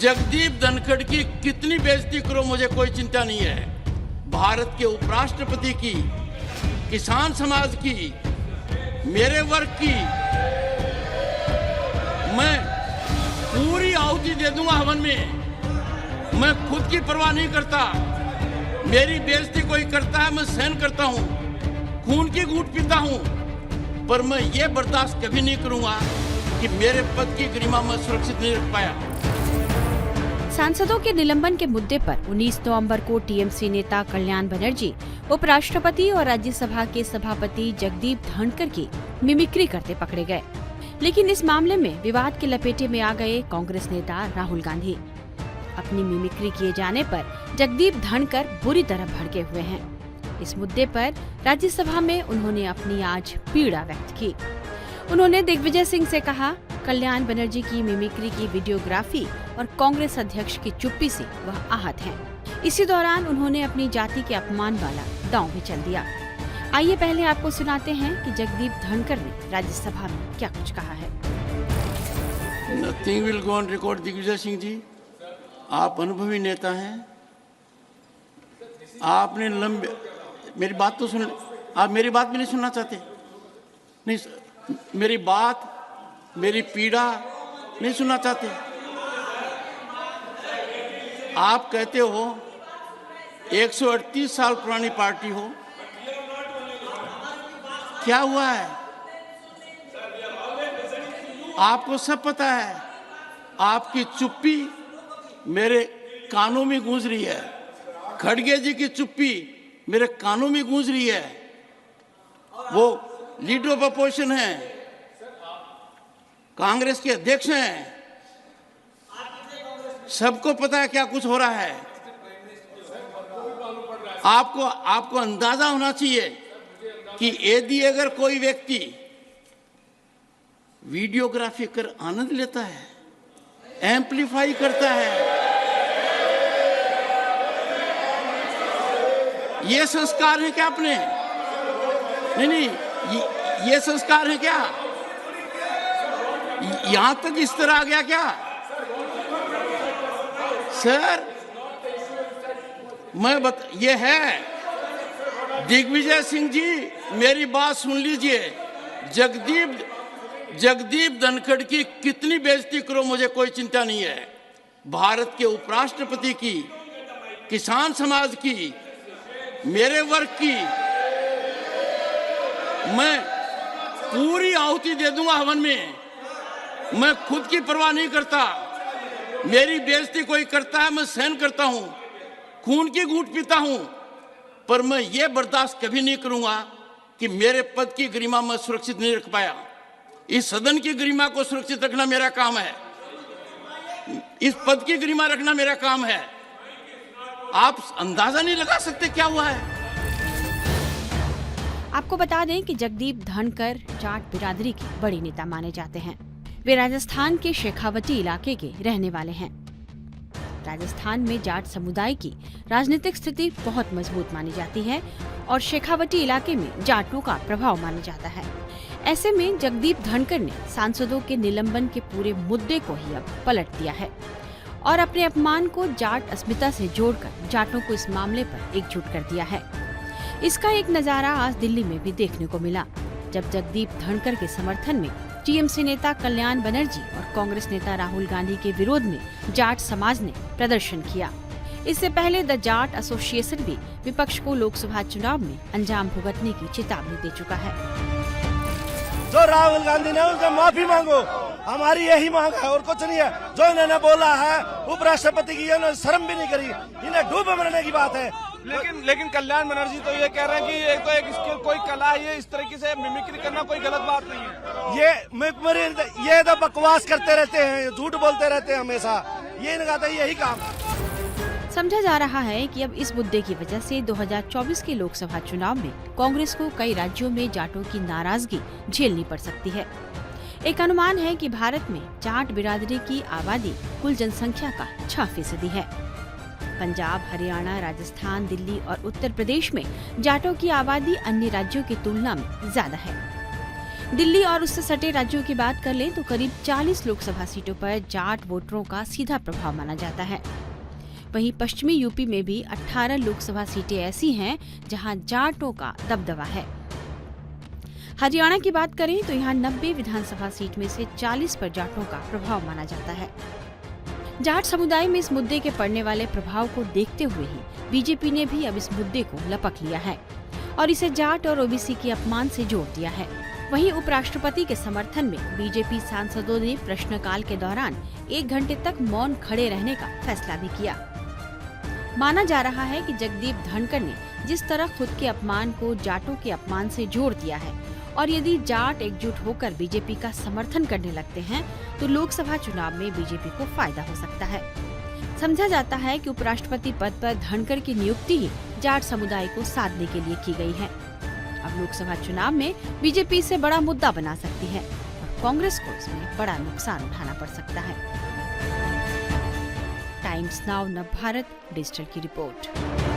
जगदीप धनखड़ की कितनी बेइज्जती करो मुझे कोई चिंता नहीं है। भारत के उपराष्ट्रपति की, किसान समाज की, मेरे वर्ग की मैं पूरी आहुति दे दूंगा हवन में। मैं खुद की परवाह नहीं करता। मेरी बेइज्जती कोई करता है मैं सहन करता हूं, खून की घूंट पीता हूं, पर मैं ये बर्दाश्त कभी नहीं करूंगा कि मेरे पद की गरिमा मैं सुरक्षित नहीं रख पाया। सांसदों के निलंबन के मुद्दे पर 19 नवंबर को टीएमसी नेता कल्याण बनर्जी, उपराष्ट्रपति और राज्यसभा के सभापति जगदीप धनखड़ की मिमिक्री करते पकड़े गए। लेकिन इस मामले में विवाद के लपेटे में आ गए कांग्रेस नेता राहुल गांधी। अपनी मिमिक्री किए जाने पर जगदीप धनखड़ बुरी तरह भड़के हुए हैं। इस मुद्दे पर राज्यसभा में उन्होंने अपनी आज पीड़ा व्यक्त की। उन्होंने दिग्विजय सिंह से कहा, कल्याण बनर्जी की मिमिक्री की वीडियोग्राफी और कांग्रेस अध्यक्ष की चुप्पी से वह आहत हैं। इसी दौरान उन्होंने अपनी जाति के अपमान वाला दांव भी चल दिया। आइए पहले आपको सुनाते हैं कि जगदीप धनखड़ ने राज्यसभा में क्या कुछ कहा है। Nothing will go on record. Digvijaya Singh ji, आप अनुभवी नेता हैं। आपने मेरी बात तो सुन, आप मेरी बात भी नहीं सुनना चाहते? नहीं, मेरी बात, मेरी पीड़ा नहीं सुनना चाहते? आप कहते हो 138 साल पुरानी पार्टी हो, क्या हुआ है? आपको सब पता है। आपकी चुप्पी मेरे कानों में गूंज रही है। खड़गे जी की चुप्पी मेरे कानों में गूंज रही है। वो लीडर ऑफ अपोजिशन है, कांग्रेस के अध्यक्ष हैं। सबको पता है क्या कुछ हो रहा है। आपको अंदाजा होना चाहिए कि यदि अगर कोई व्यक्ति वीडियोग्राफी कर आनंद लेता है, एम्पलीफाई करता है, ये संस्कार है क्या अपने? नहीं, ये संस्कार है क्या? यहां तक इस तरह आ गया क्या? सर, ये है दिग्विजय सिंह जी, मेरी बात सुन लीजिए। जगदीप धनखड़ की कितनी बेइज्जती करो मुझे कोई चिंता नहीं है। भारत के उपराष्ट्रपति की, किसान समाज की, मेरे वर्ग की मैं पूरी आहुति दे दूंगा हवन में। मैं खुद की परवाह नहीं करता। मेरी बेइज्जती कोई करता है मैं सहन करता हूं, खून की घूंट पीता हूं, पर मैं ये बर्दाश्त कभी नहीं करूंगा कि मेरे पद की गरिमा मैं सुरक्षित नहीं रख पाया। इस सदन की गरिमा को सुरक्षित रखना मेरा काम है। इस पद की गरिमा रखना मेरा काम है। आप अंदाजा नहीं लगा सकते क्या हुआ है। आपको बता दें कि जगदीप धनखड़ जाट बिरादरी के बड़े नेता माने जाते हैं। वे राजस्थान के शेखावटी इलाके के रहने वाले हैं। राजस्थान में जाट समुदाय की राजनीतिक स्थिति बहुत मजबूत मानी जाती है और शेखावटी इलाके में जाटों का प्रभाव माना जाता है। ऐसे में जगदीप धनखड़ ने सांसदों के निलंबन के पूरे मुद्दे को ही अब पलट दिया है और अपने अपमान को जाट अस्मिता से जोड़कर जाटों को इस मामले पर एकजुट कर दिया है। इसका एक नजारा आज दिल्ली में भी देखने को मिला, जब जगदीप धनखड़ के समर्थन में टीएमसी नेता कल्याण बनर्जी और कांग्रेस नेता राहुल गांधी के विरोध में जाट समाज ने प्रदर्शन किया। इससे पहले द जाट एसोसिएशन भी विपक्ष को लोकसभा चुनाव में अंजाम भुगतने की चेतावनी दे चुका है। जो राहुल गांधी ने उनसे माफी मांगो, हमारी यही मांग है और कुछ नहीं है। जो इन्होंने बोला है उपराष्ट्रपति की, इन्होंने शर्म भी नहीं करी, इन्हें डूब मरने की बात है। लेकिन कल्याण बनर्जी तो ये कह रहे हैं कि एक स्किल, कोई कला है, ये इस तरीके से मिमिक्री करना कोई गलत बात नहीं है। ये तो बकवास करते रहते हैं, झूठ बोलते रहते हैं हमेशा। ये इनका तो यही काम है। समझा जा रहा है कि अब इस मुद्दे की वजह से 2024 के लोकसभा चुनाव में कांग्रेस को कई राज्यों में जाटों की नाराजगी झेलनी पड़ सकती है। एक अनुमान है कि भारत में जाट बिरादरी की आबादी कुल जनसंख्या का 6% है। पंजाब, हरियाणा, राजस्थान, दिल्ली और उत्तर प्रदेश में जाटों की आबादी अन्य राज्यों की तुलना में ज्यादा है। दिल्ली और उससे सटे राज्यों की बात कर लें तो करीब 40 लोकसभा सीटों पर जाट वोटरों का सीधा प्रभाव माना जाता है। वहीं पश्चिमी यूपी में भी 18 लोकसभा सीटें ऐसी हैं जहां जाटों का दबदबा है। हरियाणा की बात करें तो यहां 90 विधानसभा सीट में से 40 पर जाटों का प्रभाव माना जाता है। जाट समुदाय में इस मुद्दे के पड़ने वाले प्रभाव को देखते हुए ही बीजेपी ने भी अब इस मुद्दे को लपक लिया है और इसे जाट और ओबीसी के अपमान से जोड़ दिया है। वहीं उपराष्ट्रपति के समर्थन में बीजेपी सांसदों ने प्रश्नकाल के दौरान 1 घंटे तक मौन खड़े रहने का फैसला भी किया। माना जा रहा है कि जगदीप धनखड़ ने जिस तरह खुद के अपमान को जाटों के अपमान से जोड़ दिया है और यदि जाट एकजुट होकर बीजेपी का समर्थन करने लगते हैं तो लोकसभा चुनाव में बीजेपी को फायदा हो सकता है। समझा जाता है कि उपराष्ट्रपति पद पर धनखड़ की नियुक्ति ही जाट समुदाय को साधने के लिए की गई है। अब लोकसभा चुनाव में बीजेपी इसे बड़ा मुद्दा बना सकती है और कांग्रेस को इसमें बड़ा नुकसान उठाना पड़ सकता है। टाइम्स नाउ नवभारत डिजिटल की रिपोर्ट।